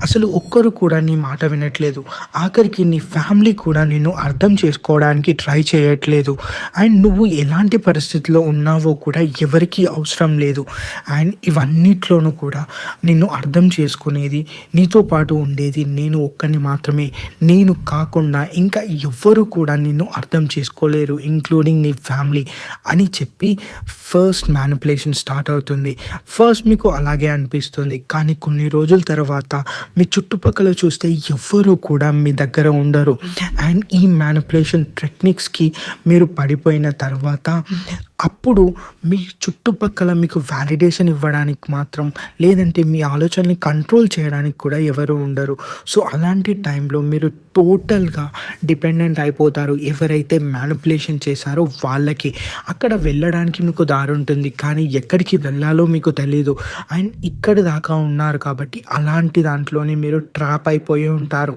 అసలు ఒక్కరు కూడా నీ మాట వినట్లేదు. ఆఖరికి నీ ఫ్యామిలీ కూడా నిన్ను అర్థం చేసుకోవడానికి ట్రై చేయట్లేదు. అండ్ నువ్వు ఎలాంటి పరిస్థితిలో ఉన్నావో కూడా ఎవరికీ అవసరం లేదు. అండ్ ఇవన్నిట్లోనూ కూడా నిన్ను అర్థం చేసుకునేది, నీతో పాటు ఉండేది నేను ఒక్కడిని మాత్రమే. నేను కాకుండా ఇంకా ఎవ్వరు కూడా నిన్ను అర్థం చేసుకోలేరు, ఇంక్లూడింగ్ నీ ఫ్యామిలీ అని చెప్పి ఫస్ట్ మ్యానిపులేషన్ స్టార్ట్ అవుతుంది. ఫస్ట్ మీకు అలాగే అనిపిస్తుంది. కానీ కొన్ని రోజుల తర్వాత మీ చుట్టుపక్కల చూస్తే ఎవ్వరు కూడా మీ దగ్గర ఉండరు. అండ్ ఈ మ్యానిపులేషన్ టెక్నిక్స్‌కి మీరు పడిపోయిన తర్వాత అప్పుడు మీ చుట్టుపక్కల మీకు వాలిడేషన్ ఇవ్వడానికి మాత్రం, లేదంటే మీ ఆలోచనని కంట్రోల్ చేయడానికి కూడా ఎవరు ఉండరు. సో అలాంటి టైంలో మీరు టోటల్‌గా డిపెండెంట్ అయిపోతారు ఎవరైతే మ్యానిపులేషన్ చేశారో వాళ్ళకి. అక్కడ వెళ్ళడానికి మీకు దారి ఉంటుంది. కానీ ఎక్కడికి వెళ్ళాలో మీకు తెలీదు. అండ్ ఇక్కడి దాకా ఉన్నారు కాబట్టి అలాంటి దాంట్లోనే మీరు ట్రాప్ అయిపోయి ఉంటారు.